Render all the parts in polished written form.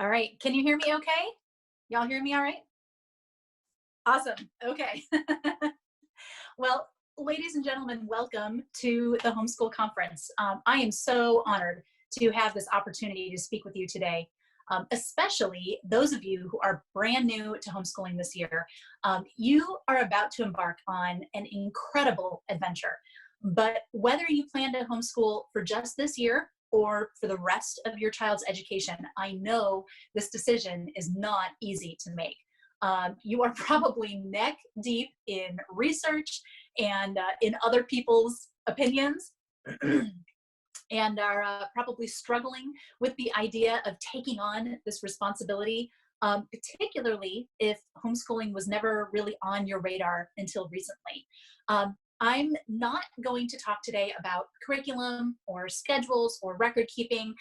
All right. Can you hear me okay? Y'all hear me all right? Awesome. Okay. Well, ladies and gentlemen, welcome to the Homeschool Conference. I am so honored to have this opportunity to speak with you today, especially those of you who are brand new to homeschooling this year. You are about to embark on an incredible adventure. But whether you plan to homeschool for just this year or for the rest of your child's education, I know this decision is not easy to make. You are probably neck deep in research and in other people's opinions and are probably struggling with the idea of taking on this responsibility, particularly if homeschooling was never really on your radar until recently. I'm not going to talk today about curriculum or schedules or record keeping.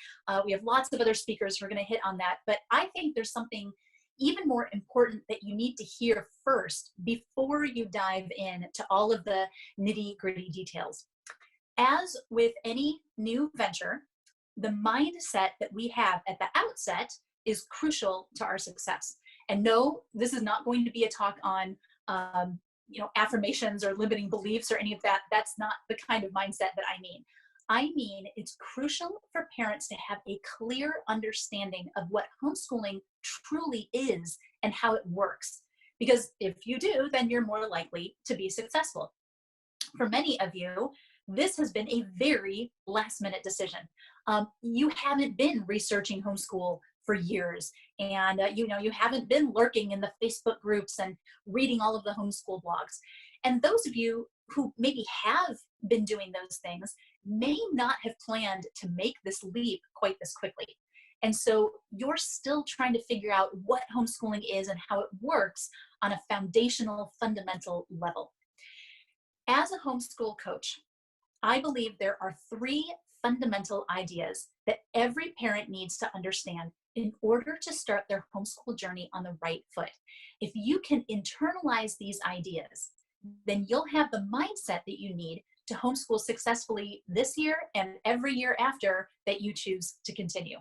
We have lots of other speakers who are going to hit on that, but I think there's something even more important that you need to hear first before you dive in to all of the nitty-gritty details. As with any new venture, the mindset that we have at the outset is crucial to our success. And no, this is not going to be a talk on affirmations or limiting beliefs or any of that. That's not the kind of mindset that I mean. I mean, it's crucial for parents to have a clear understanding of what homeschooling truly is and how it works. Because if you do, then you're more likely to be successful. For many of you, this has been a very last-minute decision. You haven't been researching homeschool for years, and you haven't been lurking in the Facebook groups and reading all of the homeschool blogs. And those of you who maybe have been doing those things may not have planned to make this leap quite this quickly. And so you're still trying to figure out what homeschooling is and how it works on a foundational, fundamental level. As a homeschool coach, I believe there are three fundamental ideas that every parent needs to understand in order to start their homeschool journey on the right foot. If you can internalize these ideas, then you'll have the mindset that you need to homeschool successfully this year and every year after that you choose to continue.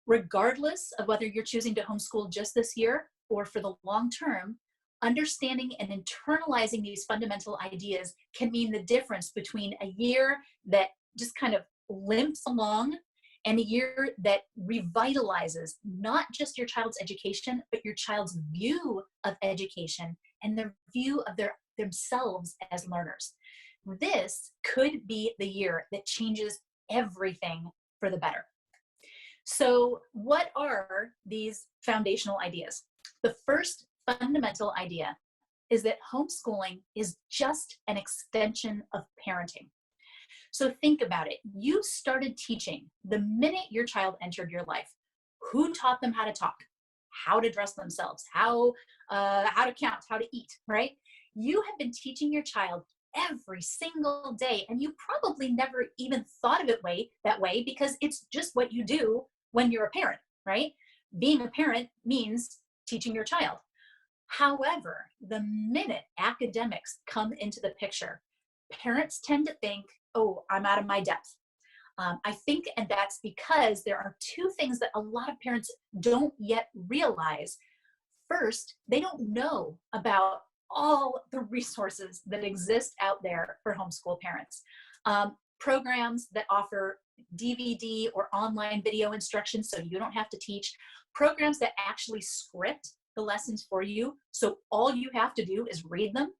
Regardless of whether you're choosing to homeschool just this year or for the long term, understanding and internalizing these fundamental ideas can mean the difference between a year that just kind of limps along and a year that revitalizes not just your child's education, but your child's view of education and their view of themselves as learners. This could be the year that changes everything for the better. So what are these foundational ideas? The first fundamental idea is that homeschooling is just an extension of parenting. So think about it. You started teaching the minute your child entered your life. Who taught them how to talk, how to dress themselves, how to count, how to eat, right? You have been teaching your child every single day, and you probably never even thought of it that way because it's just what you do when you're a parent, right? Being a parent means teaching your child. However, the minute academics come into the picture, parents tend to think, oh, I'm out of my depth. I think, and that's because there are two things that a lot of parents don't yet realize. First, they don't know about all the resources that exist out there for homeschool parents. Programs that offer DVD or online video instruction so you don't have to teach, programs that actually script the lessons for you so all you have to do is read them,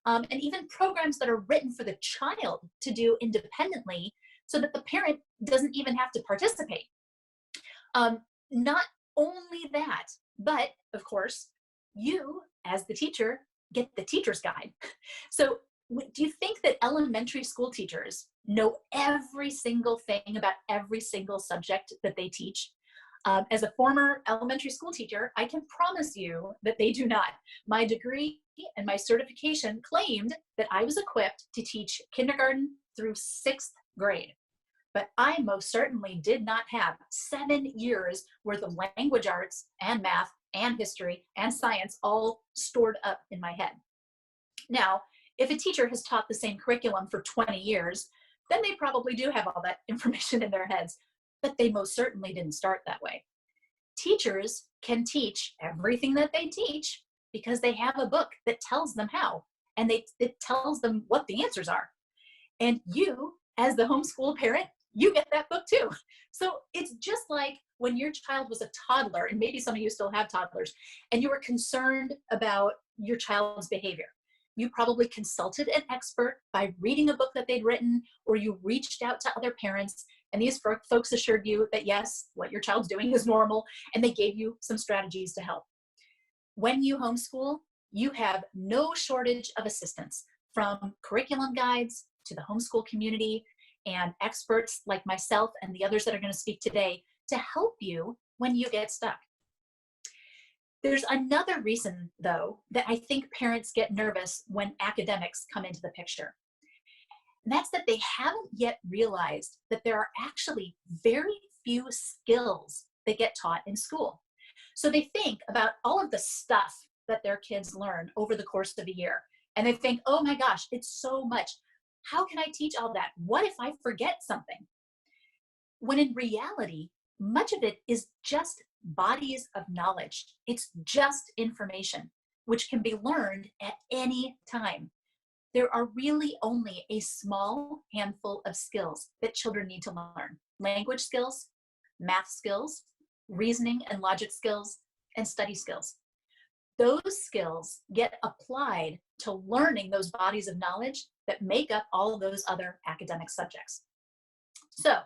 and even programs that are written for the child to do independently so that the parent doesn't even have to participate. Not only that, but of course, you as the teacher get the teacher's guide. So do you think that elementary school teachers know every single thing about every single subject that they teach? As a former elementary school teacher, I can promise you that they do not. My degree and my certification claimed that I was equipped to teach kindergarten through 6th grade. But I most certainly did not have 7 years worth of language arts and math and history and science all stored up in my head. Now, if a teacher has taught the same curriculum for 20 years, then they probably do have all that information in their heads, but they most certainly didn't start that way. Teachers can teach everything that they teach because they have a book that tells them how, and it tells them what the answers are. And you, as the homeschool parent, you get that book too. So it's just like when your child was a toddler, and maybe some of you still have toddlers, and you were concerned about your child's behavior. You probably consulted an expert by reading a book that they'd written, or you reached out to other parents, and these folks assured you that yes, what your child's doing is normal, and they gave you some strategies to help. When you homeschool, you have no shortage of assistance, from curriculum guides to the homeschool community and experts like myself and the others that are going to speak today to help you when you get stuck. There's another reason, though, that I think parents get nervous when academics come into the picture. And that's that they haven't yet realized that there are actually very few skills that get taught in school. So they think about all of the stuff that their kids learn over the course of a year. And they think, oh my gosh, it's so much. How can I teach all that? What if I forget something? When in reality, much of it is just bodies of knowledge. It's just information, which can be learned at any time. There are really only a small handful of skills that children need to learn: language skills, math skills, reasoning and logic skills, and study skills. Those skills get applied to learning those bodies of knowledge that make up all of those other academic subjects. So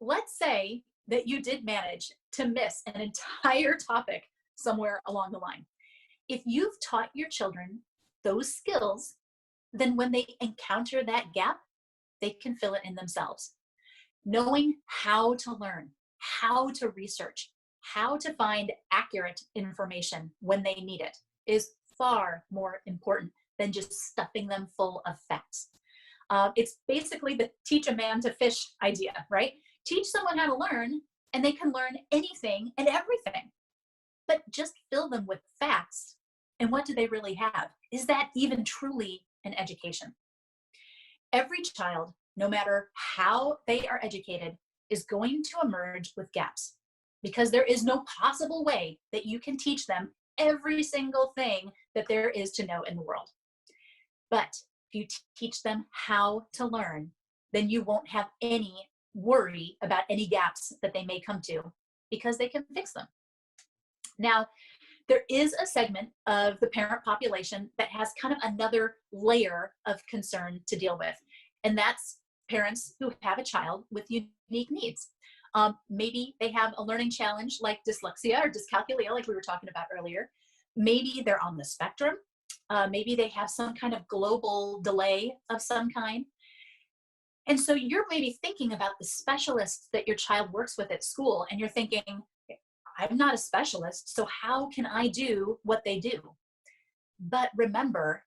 let's say that you did manage to miss an entire topic somewhere along the line. If you've taught your children those skills, then when they encounter that gap, they can fill it in themselves. Knowing how to learn, how to research, how to find accurate information when they need it is far more important than just stuffing them full of facts. It's basically the teach a man to fish idea, right? Teach someone how to learn and they can learn anything and everything, but just fill them with facts. And what do they really have? Is that even truly an education? Every child, no matter how they are educated, is going to emerge with gaps, because there is no possible way that you can teach them every single thing that there is to know in the world. But if you teach them how to learn, then you won't have any worry about any gaps that they may come to, because they can fix them. Now, there is a segment of the parent population that has kind of another layer of concern to deal with, and that's parents who have a child with unique needs. Maybe they have a learning challenge like dyslexia or dyscalculia, like we were talking about earlier. Maybe they're on the spectrum. Maybe they have some kind of global delay of some kind. And so you're maybe thinking about the specialists that your child works with at school, and you're thinking, I'm not a specialist, so how can I do what they do? But remember,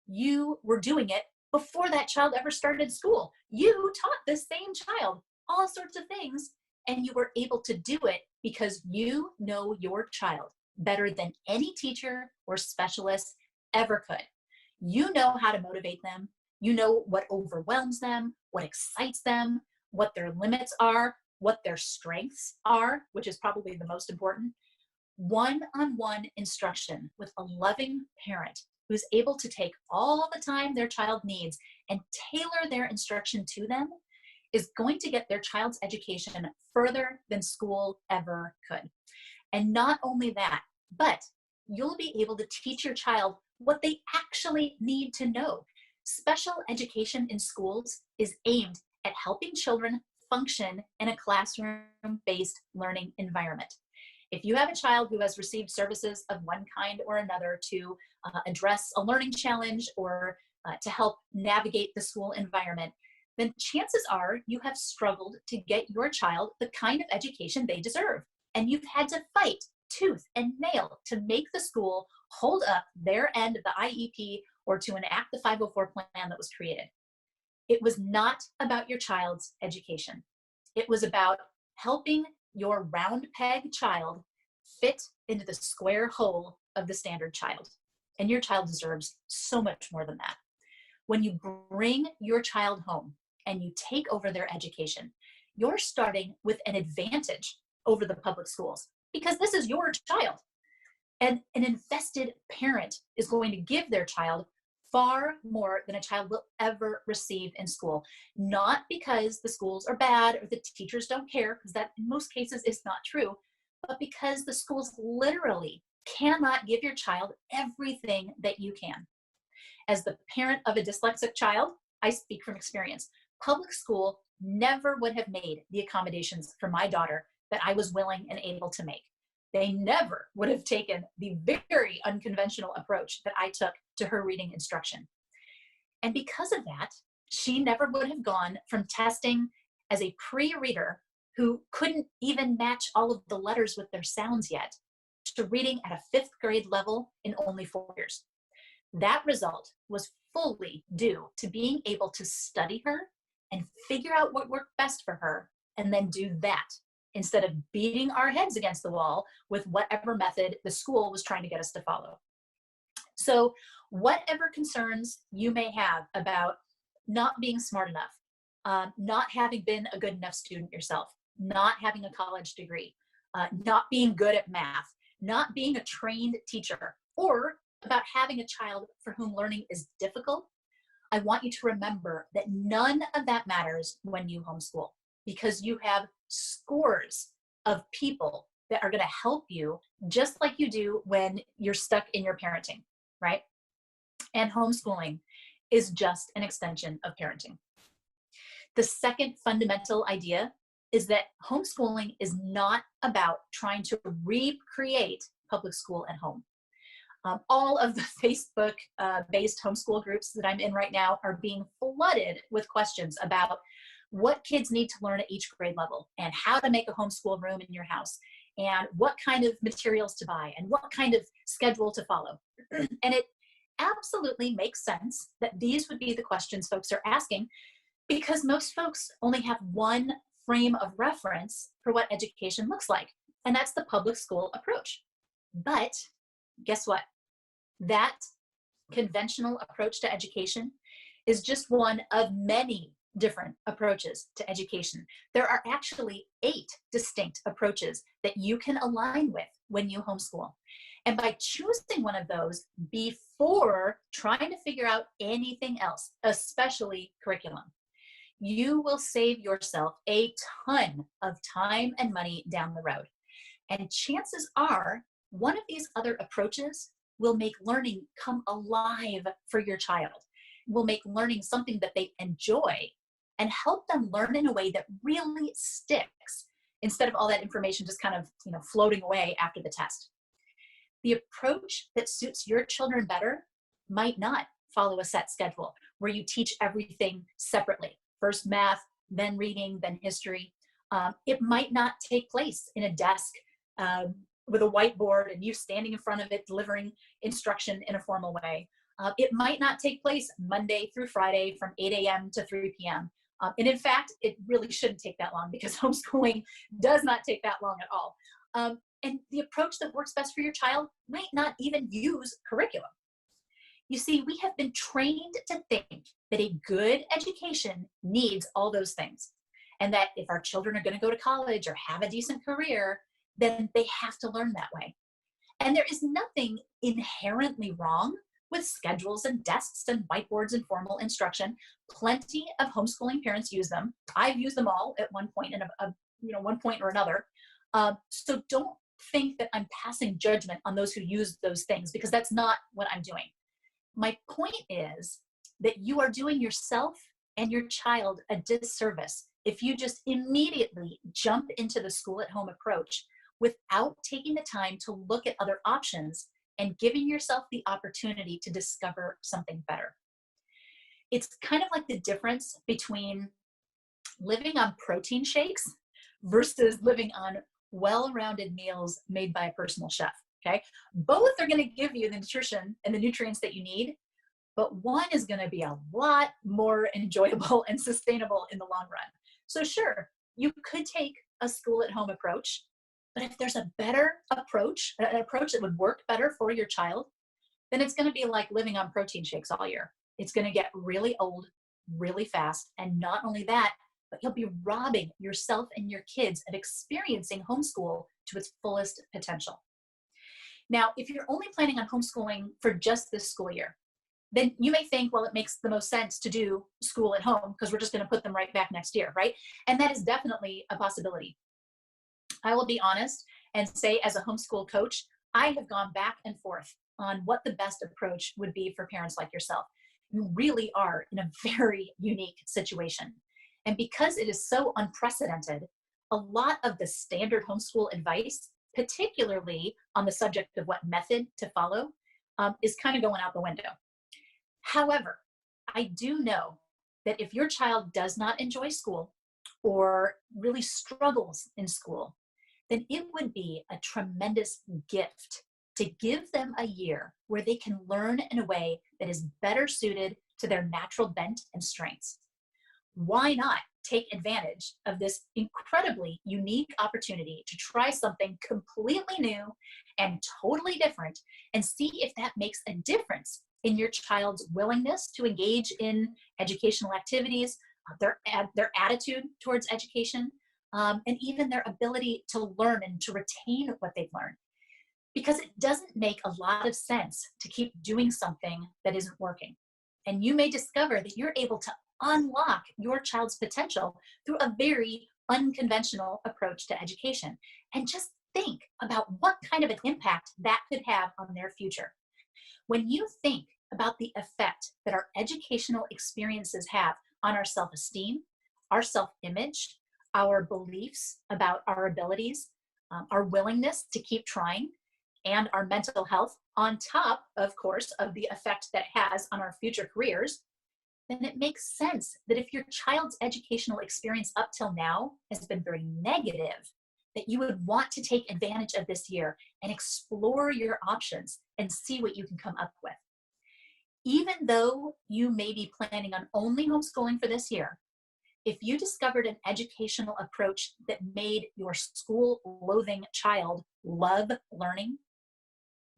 you were doing it before that child ever started school. You taught this same child all sorts of things, and you were able to do it because you know your child better than any teacher or specialist ever could. You know how to motivate them. You know what overwhelms them, what excites them, what their limits are, what their strengths are, which is probably the most important. One-on-one instruction with a loving parent who's able to take all the time their child needs and tailor their instruction to them is going to get their child's education further than school ever could. And not only that, but you'll be able to teach your child what they actually need to know. Special education in schools is aimed at helping children function in a classroom-based learning environment. If you have a child who has received services of one kind or another to address a learning challenge or to help navigate the school environment, then chances are you have struggled to get your child the kind of education they deserve. And you've had to fight tooth and nail to make the school hold up their end of the IEP or to enact the 504 plan that was created. It was not about your child's education. It was about helping your round peg child fit into the square hole of the standard child. And your child deserves so much more than that. When you bring your child home and you take over their education, you're starting with an advantage over the public schools, because this is your child. And an invested parent is going to give their child far more than a child will ever receive in school. Not because the schools are bad or the teachers don't care, because that in most cases is not true, but because the schools literally cannot give your child everything that you can. As the parent of a dyslexic child, I speak from experience. Public school never would have made the accommodations for my daughter that I was willing and able to make. They never would have taken the very unconventional approach that I took to her reading instruction. And because of that, she never would have gone from testing as a pre-reader who couldn't even match all of the letters with their sounds yet to reading at a fifth grade level in only 4 years. That result was fully due to being able to study her and figure out what worked best for her and then do that, instead of beating our heads against the wall with whatever method the school was trying to get us to follow. So whatever concerns you may have about not being smart enough, not having been a good enough student yourself, not having a college degree, not being good at math, not being a trained teacher, or about having a child for whom learning is difficult, I want you to remember that none of that matters when you homeschool, because you have scores of people that are going to help you just like you do when you're stuck in your parenting, right? And homeschooling is just an extension of parenting. The second fundamental idea is that homeschooling is not about trying to recreate public school at home. All of the Facebook-based homeschool groups that I'm in right now are being flooded with questions about what kids need to learn at each grade level and how to make a homeschool room in your house and what kind of materials to buy and what kind of schedule to follow. And it absolutely makes sense that these would be the questions folks are asking, because most folks only have one frame of reference for what education looks like, and that's the public school approach. But guess what? That conventional approach to education is just one of many different approaches to education. There are actually 8 distinct approaches that you can align with when you homeschool. And by choosing one of those before trying to figure out anything else, especially curriculum, you will save yourself a ton of time and money down the road. And chances are one of these other approaches will make learning come alive for your child, will make learning something that they enjoy and help them learn in a way that really sticks, instead of all that information just kind of, floating away after the test. The approach that suits your children better might not follow a set schedule where you teach everything separately. First math, then reading, then history. It might not take place in a desk with a whiteboard and you standing in front of it delivering instruction in a formal way. It might not take place Monday through Friday from 8 a.m. to 3 p.m. And in fact, it really shouldn't take that long, because homeschooling does not take that long at all. And the approach that works best for your child might not even use curriculum. You see, we have been trained to think that a good education needs all those things, and that if our children are going to go to college or have a decent career, then they have to learn that way. And there is nothing inherently wrong with schedules and desks and whiteboards and formal instruction. Plenty of homeschooling parents use them. I've used them all at one point one point or another. So don't think that I'm passing judgment on those who use those things, because that's not what I'm doing. My point is that you are doing yourself and your child a disservice if you just immediately jump into the school at home approach without taking the time to look at other options and giving yourself the opportunity to discover something better. It's kind of like the difference between living on protein shakes versus living on well-rounded meals made by a personal chef, okay? Both are gonna give you the nutrition and the nutrients that you need, but one is gonna be a lot more enjoyable and sustainable in the long run. So sure, you could take a school at home approach, but if there's a better approach, an approach that would work better for your child, then it's gonna be like living on protein shakes all year. It's gonna get really old, really fast, and not only that, but you'll be robbing yourself and your kids of experiencing homeschool to its fullest potential. Now, if you're only planning on homeschooling for just this school year, then you may think, well, it makes the most sense to do school at home because we're just going to put them right back next year, right? And that is definitely a possibility. I will be honest and say, as a homeschool coach, I have gone back and forth on what the best approach would be for parents like yourself. You really are in a very unique situation. And because it is so unprecedented, a lot of the standard homeschool advice, particularly on the subject of what method to follow, is kind of going out the window. However, I do know that if your child does not enjoy school or really struggles in school, then it would be a tremendous gift to give them a year where they can learn in a way that is better suited to their natural bent and strengths. Why not take advantage of this incredibly unique opportunity to try something completely new and totally different and see if that makes a difference in your child's willingness to engage in educational activities, their attitude towards education, and even their ability to learn and to retain what they've learned. Because it doesn't make a lot of sense to keep doing something that isn't working. And you may discover that you're able to unlock your child's potential through a very unconventional approach to education. And just think about what kind of an impact that could have on their future. When you think about the effect that our educational experiences have on our self-esteem, our self-image, our beliefs about our abilities, our willingness to keep trying, and our mental health, on top, of course, of the effect that it has on our future careers, then it makes sense that if your child's educational experience up till now has been very negative, that you would want to take advantage of this year and explore your options and see what you can come up with. Even though you may be planning on only homeschooling for this year, if you discovered an educational approach that made your school-loathing child love learning,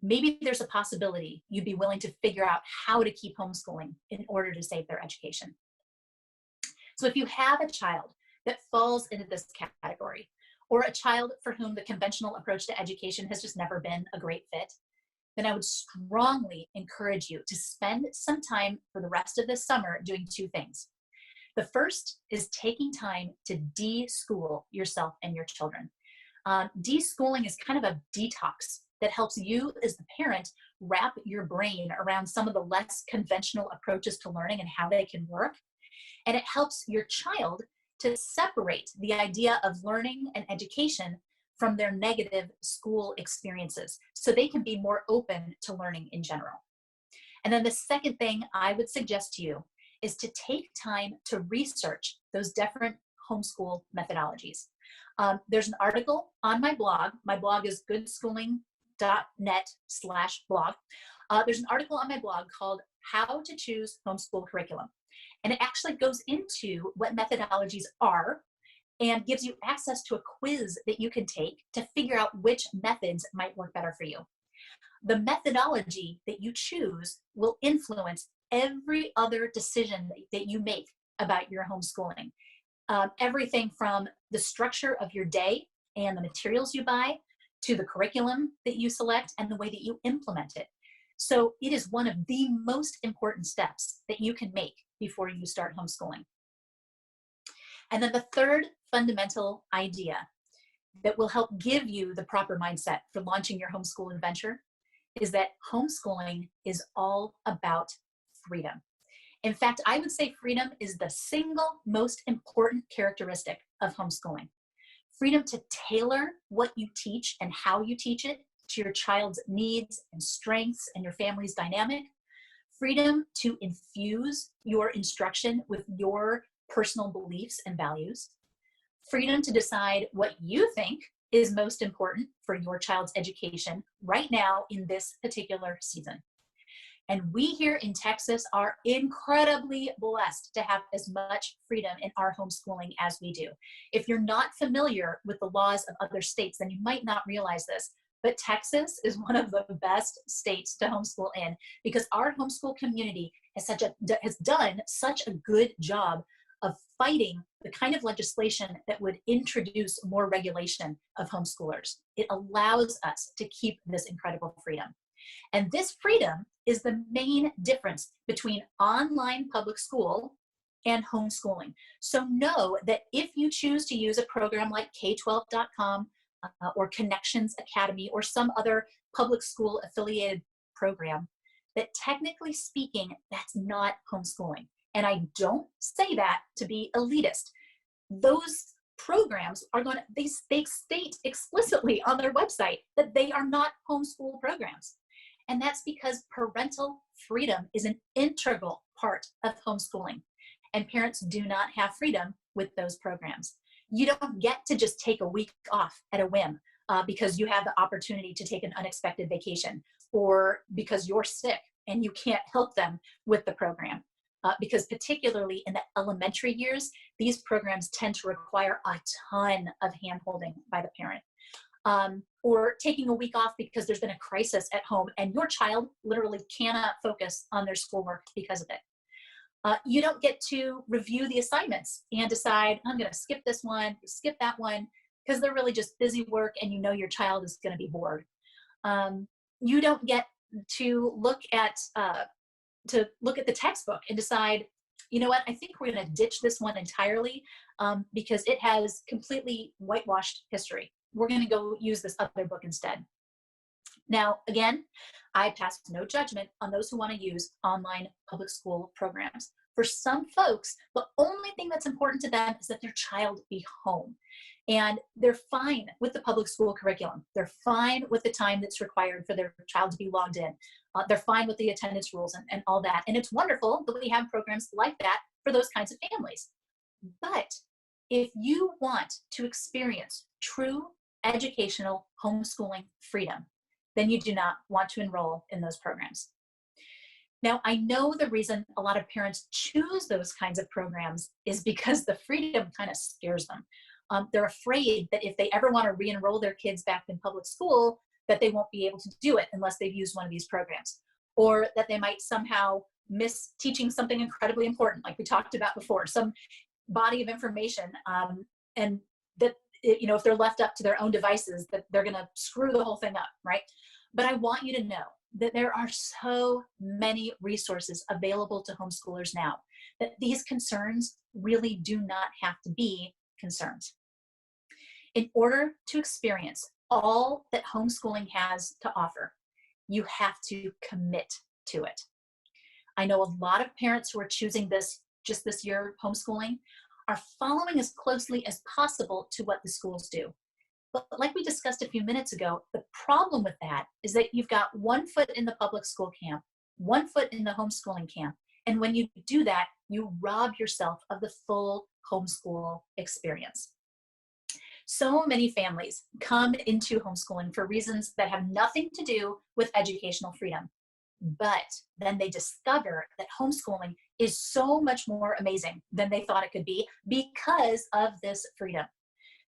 maybe there's a possibility you'd be willing to figure out how to keep homeschooling in order to save their education. So if you have a child that falls into this category, or a child for whom the conventional approach to education has just never been a great fit, then I would strongly encourage you to spend some time for the rest of this summer doing two things. The first is taking time to de-school yourself and your children. De-schooling is kind of a detox that helps you as the parent wrap your brain around some of the less conventional approaches to learning and how they can work. And it helps your child to separate the idea of learning and education from their negative school experiences so they can be more open to learning in general. And then the second thing I would suggest to you is to take time to research those different homeschool methodologies. There's an article on my blog. My blog is goodschooling.net/blog. There's an article on my blog called How to Choose Homeschool Curriculum. And it actually goes into what methodologies are and gives you access to a quiz that you can take to figure out which methods might work better for you. The methodology that you choose will influence every other decision that you make about your homeschooling. Everything from the structure of your day and the materials you buy to the curriculum that you select and the way that you implement it. So it is one of the most important steps that you can make before you start homeschooling. And then the third fundamental idea that will help give you the proper mindset for launching your homeschool adventure is that homeschooling is all about freedom. In fact, I would say freedom is the single most important characteristic of homeschooling. Freedom to tailor what you teach and how you teach it to your child's needs and strengths and your family's dynamic. Freedom to infuse your instruction with your personal beliefs and values. Freedom to decide what you think is most important for your child's education right now in this particular season. And we here in Texas are incredibly blessed to have as much freedom in our homeschooling as we do. If you're not familiar with the laws of other states, then you might not realize this, but Texas is one of the best states to homeschool in because our homeschool community has done such a good job of fighting the kind of legislation that would introduce more regulation of homeschoolers. It allows us to keep this incredible freedom. And this freedom is the main difference between online public school and homeschooling. So know that if you choose to use a program like K12.com or Connections Academy or some other public school affiliated program, that technically speaking, that's not homeschooling. And I don't say that to be elitist. Those programs are going to, they state explicitly on their website that they are not homeschool programs. And that's because parental freedom is an integral part of homeschooling. And parents do not have freedom with those programs. You don't get to just take a week off at a whim because you have the opportunity to take an unexpected vacation, or because you're sick and you can't help them with the program. Because particularly in the elementary years, these programs tend to require a ton of hand-holding by the parent. Or taking a week off because there's been a crisis at home and your child literally cannot focus on their schoolwork because of it. You don't get to review the assignments and decide, I'm going to skip this one, skip that one, because they're really just busy work and you know your child is going to be bored. You don't get to look at the textbook and decide, you know what, I think we're going to ditch this one entirely because it has completely whitewashed history. We're going to go use this other book instead. Now, again, I pass no judgment on those who want to use online public school programs. For some folks, the only thing that's important to them is that their child be home. And they're fine with the public school curriculum. They're fine with the time that's required for their child to be logged in. They're fine with the attendance rules and all that. And it's wonderful that we have programs like that for those kinds of families. But if you want to experience true educational homeschooling freedom, then you do not want to enroll in those programs. Now, I know the reason a lot of parents choose those kinds of programs is because the freedom kind of scares them. They're afraid that if they ever want to re-enroll their kids back in public school, that they won't be able to do it unless they've used one of these programs, or that they might somehow miss teaching something incredibly important, like we talked about before, some body of information, and that, you know, if they're left up to their own devices, that they're going to screw the whole thing up, right? But I want you to know that there are so many resources available to homeschoolers now that these concerns really do not have to be concerns. In order to experience all that homeschooling has to offer, you have to commit to it. I know a lot of parents who are choosing this year homeschooling are following as closely as possible to what the schools do. But like we discussed a few minutes ago, the problem with that is that you've got 1 foot in the public school camp, 1 foot in the homeschooling camp. And when you do that, you rob yourself of the full homeschool experience. So many families come into homeschooling for reasons that have nothing to do with educational freedom. But then they discover that homeschooling is so much more amazing than they thought it could be because of this freedom.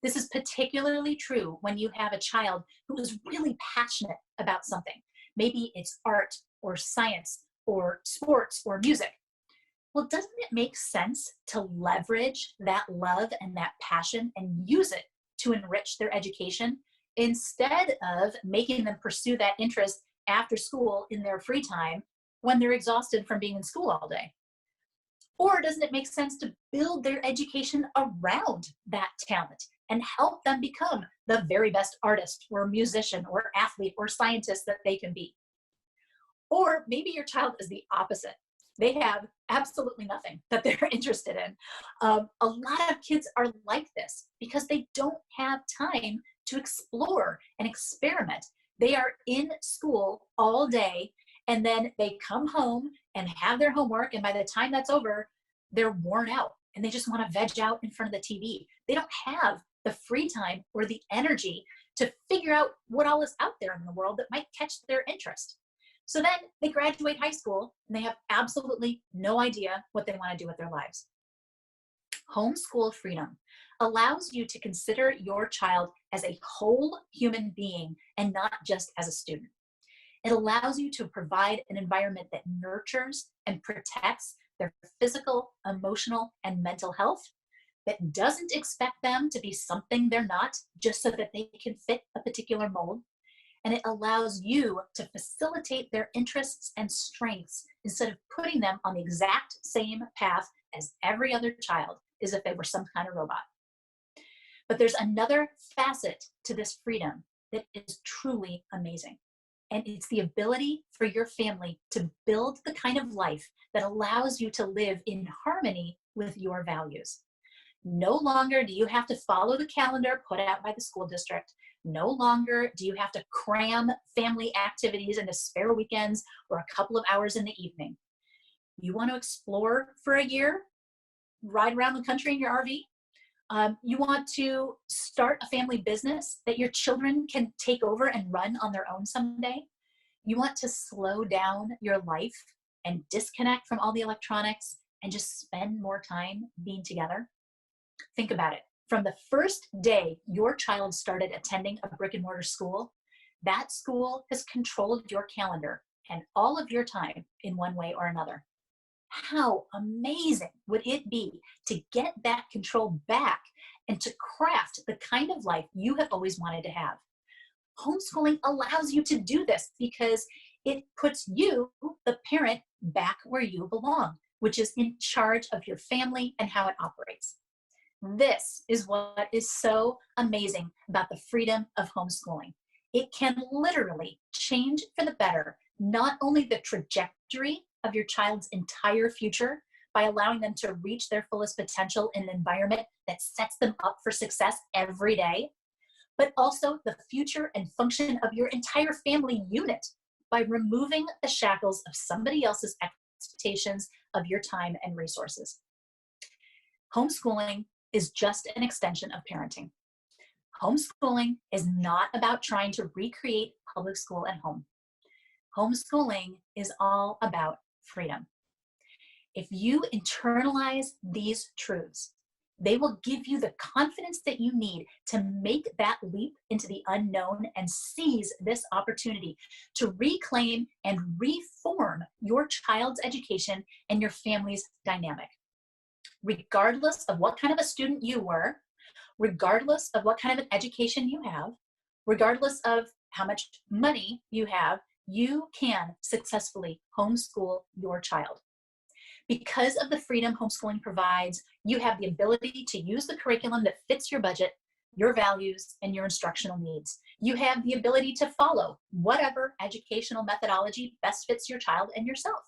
This is particularly true when you have a child who is really passionate about something. Maybe it's art or science or sports or music. Well, doesn't it make sense to leverage that love and that passion and use it to enrich their education instead of making them pursue that interest after school in their free time when they're exhausted from being in school all day? Or doesn't it make sense to build their education around that talent and help them become the very best artist or musician or athlete or scientist that they can be? Or maybe your child is the opposite. They have absolutely nothing that they're interested in. A lot of kids are like this because they don't have time to explore and experiment. They are in school all day, and then they come home and have their homework, and by the time that's over, they're worn out and they just want to veg out in front of the TV. They don't have the free time or the energy to figure out what all is out there in the world that might catch their interest. So then they graduate high school and they have absolutely no idea what they want to do with their lives. Homeschool freedom allows you to consider your child as a whole human being and not just as a student. It allows you to provide an environment that nurtures and protects their physical, emotional, and mental health, that doesn't expect them to be something they're not just so that they can fit a particular mold. And it allows you to facilitate their interests and strengths instead of putting them on the exact same path as every other child as if they were some kind of robot. But there's another facet to this freedom that is truly amazing. And it's the ability for your family to build the kind of life that allows you to live in harmony with your values. No longer do you have to follow the calendar put out by the school district. No longer do you have to cram family activities into spare weekends or a couple of hours in the evening. You want to explore for a year, ride around the country in your RV? You want to start a family business that your children can take over and run on their own someday? You want to slow down your life and disconnect from all the electronics and just spend more time being together? Think about it. From the first day your child started attending a brick and mortar school, that school has controlled your calendar and all of your time in one way or another. How amazing would it be to get that control back and to craft the kind of life you have always wanted to have? Homeschooling allows you to do this because it puts you, the parent, back where you belong, which is in charge of your family and how it operates. This is what is so amazing about the freedom of homeschooling. It can literally change for the better, not only the trajectory of your child's entire future by allowing them to reach their fullest potential in an environment that sets them up for success every day, but also the future and function of your entire family unit by removing the shackles of somebody else's expectations of your time and resources. Homeschooling is just an extension of parenting. Homeschooling is not about trying to recreate public school at home. Homeschooling is all about freedom. If you internalize these truths, they will give you the confidence that you need to make that leap into the unknown and seize this opportunity to reclaim and reform your child's education and your family's dynamic. Regardless of what kind of a student you were, regardless of what kind of an education you have, regardless of how much money you have, you can successfully homeschool your child. Because of the freedom homeschooling provides, you have the ability to use the curriculum that fits your budget, your values, and your instructional needs. You have the ability to follow whatever educational methodology best fits your child and yourself.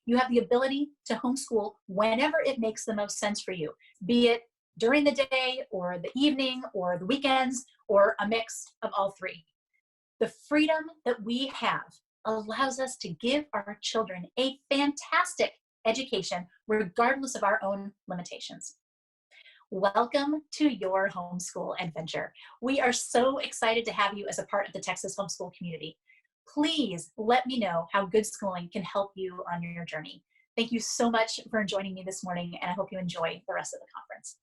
You have the ability to homeschool whenever it makes the most sense for you, be it during the day or the evening or the weekends or a mix of all three. The freedom that we have allows us to give our children a fantastic education regardless of our own limitations. Welcome to your homeschool adventure. We are so excited to have you as a part of the Texas homeschool community. Please let me know how good schooling can help you on your journey. Thank you so much for joining me this morning, and I hope you enjoy the rest of the conference.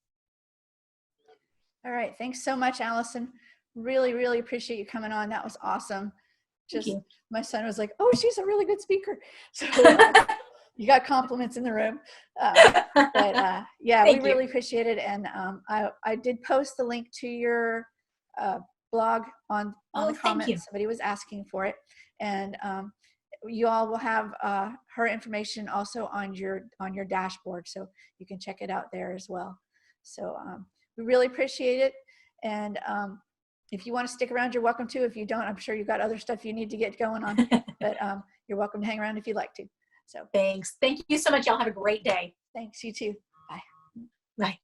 All right, thanks so much, Allison. Really, really appreciate you coming on. That was awesome. Just my son was like, "Oh, she's a really good speaker." So you got compliments in the room. Yeah, we really appreciate it. And I did post the link to your blog on the comments. Somebody was asking for it. And you all will have her information also on your dashboard, so you can check it out there as well. So we really appreciate it. And if you want to stick around, you're welcome to. If you don't, I'm sure you've got other stuff you need to get going on. But you're welcome to hang around if you'd like to. So thanks. Thank you so much. Y'all have a great day. Thanks. You too. Bye. Bye.